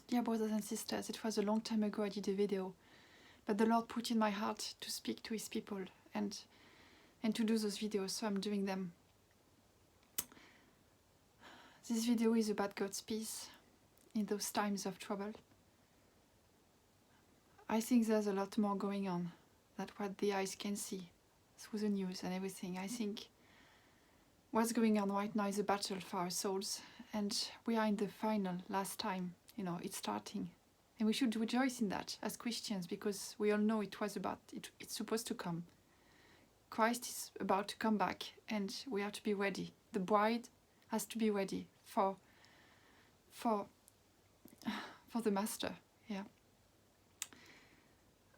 Dear brothers and sisters, it was a long time ago I did a video, but the Lord put in my heart to speak to His people and to do those videos, so I'm doing them. This video is about God's peace in those times of trouble. I think there's a lot more going on than what the eyes can see through the news and everything. I think what's going on right now is a battle for our souls, and we are in the final, last time. It's starting. And we should rejoice in that as Christians, because we all know it's supposed to come. Christ is about to come back, and we have to be ready. The bride has to be ready for the master. Yeah.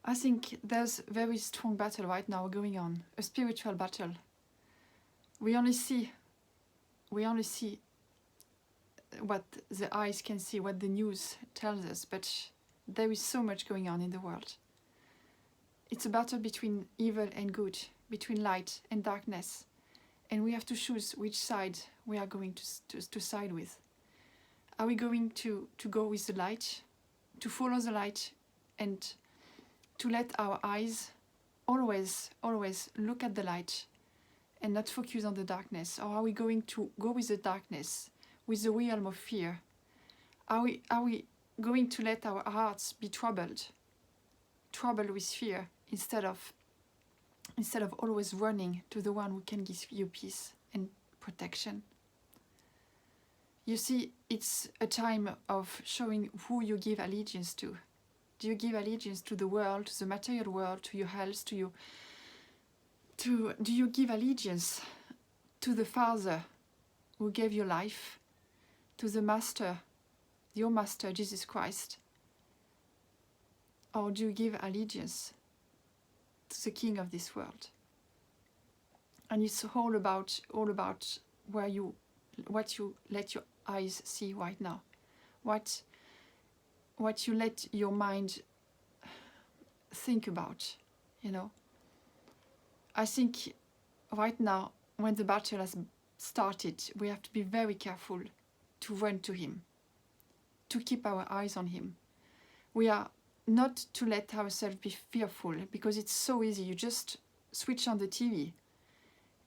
I think there's a very strong battle right now going on, a spiritual battle. We only see what the eyes can see, what the news tells us, but there is so much going on in the world. It's a battle between evil and good, between light and darkness, and we have to choose which side we are going to side with. Are we going to go with the light, to follow the light, and to let our eyes always look at the light and not focus on the darkness? Or are we going to go with the darkness, with the realm of fear? Are we going to let our hearts be troubled with fear, instead of always running to the one who can give you peace and protection? You see, it's a time of showing who you give allegiance to. Do you give allegiance to the world, to the material world, to your health, do you give allegiance to the Father who gave you life, to the Master, your Master, Jesus Christ? Or do you give allegiance to the King of this world? And it's all about what you let your eyes see right now, what you let your mind think about. I think right now, when the battle has started, we have to be very careful to run to Him, to keep our eyes on Him. We are not to let ourselves be fearful, because it's so easy. You just switch on the TV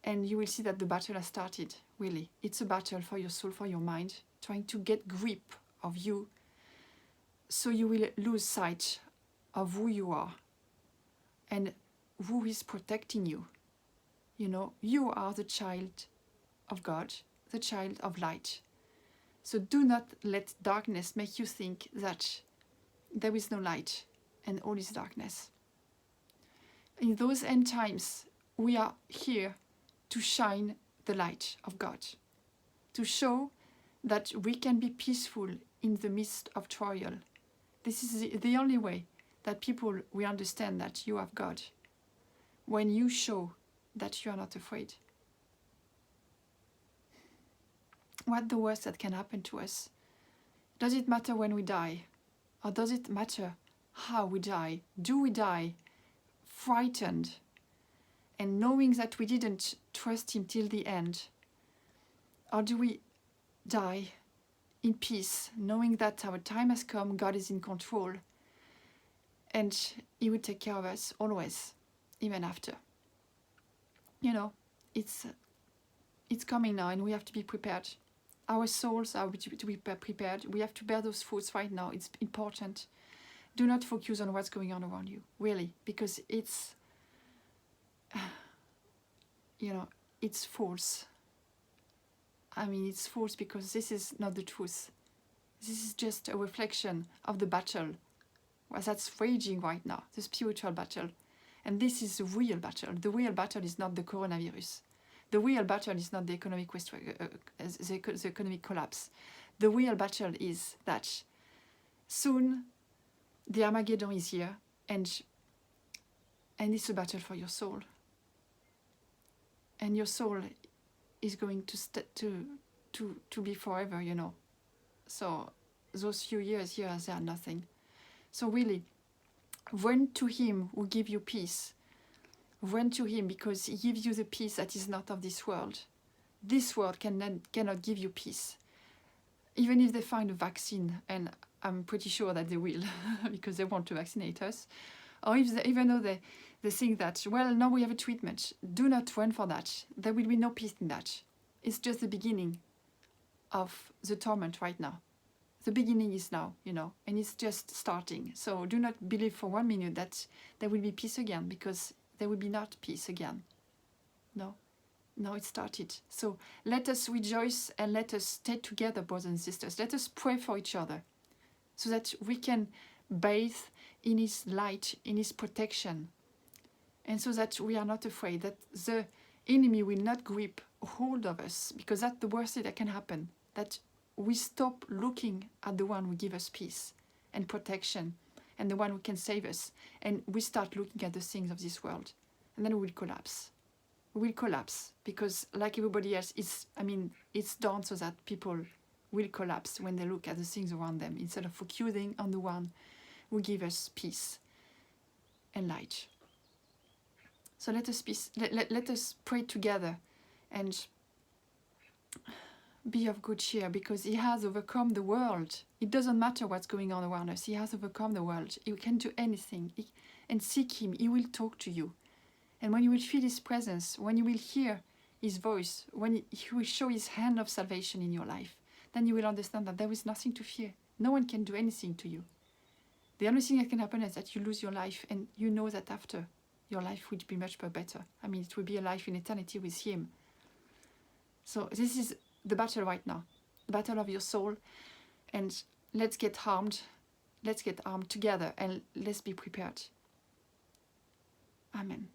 and you will see that the battle has started. Really, it's a battle for your soul, for your mind, trying to get grip of you, so you will lose sight of who you are and who is protecting you. You are the child of God, the child of light. So do not let darkness make you think that there is no light and all is darkness. In those end times, we are here to shine the light of God, to show that we can be peaceful in the midst of trial. This is the only way that people will understand that you have God, when you show that you are not afraid. What the worst that can happen to us? Does it matter when we die? Or does it matter how we die? Do we die frightened and knowing that we didn't trust Him till the end? Or do we die in peace, knowing that our time has come, God is in control, and He will take care of us always, even after? It's coming now, and we have to be prepared. Our souls are to be prepared. We have to bear those fruits right now. It's important. Do not focus on what's going on around you, really, because it's false. It's false, because this is not the truth. This is just a reflection of the battle that's raging right now, the spiritual battle. And this is the real battle. The real battle is not the coronavirus. The real battle is not the economic the economic collapse. The real battle is that soon the Armageddon is here, and it's a battle for your soul. And your soul is going to be forever, So those few years here, they are nothing. So really, run to Him who gives you peace. Run to Him, because He gives you the peace that is not of this world. This world cannot give you peace. Even if they find a vaccine, and I'm pretty sure that they will because they want to vaccinate us. Or if they, even though they think that, well, now we have a treatment, do not run for that. There will be no peace in that. It's just the beginning of the torment right now. The beginning is now, you know, and it's just starting. So do not believe for 1 minute that there will be peace again, because there will be not peace again. No, now it started. So let us rejoice and let us stay together, brothers and sisters. Let us pray for each other so that we can bathe in His light, in His protection, and so that we are not afraid, that the enemy will not grip hold of us, because that's the worst thing that can happen, that we stop looking at the one who gives us peace and protection and the one who can save us, and we start looking at the things of this world, and then we will collapse. We will collapse because, like everybody else, it's done so that people will collapse when they look at the things around them instead of focusing on the one who gives us peace and light. So let us pray together and be of good cheer, because He has overcome the world. It doesn't matter what's going on around us. He has overcome the world. You can do anything. And seek Him. He will talk to you. And when you will feel His presence, when you will hear His voice, when He will show His hand of salvation in your life, then you will understand that there is nothing to fear. No one can do anything to you. The only thing that can happen is that you lose your life, and you know that after, your life will be much better. It will be a life in eternity with Him. So this is the battle right now, the battle of your soul, and let's get armed together, and let's be prepared. Amen.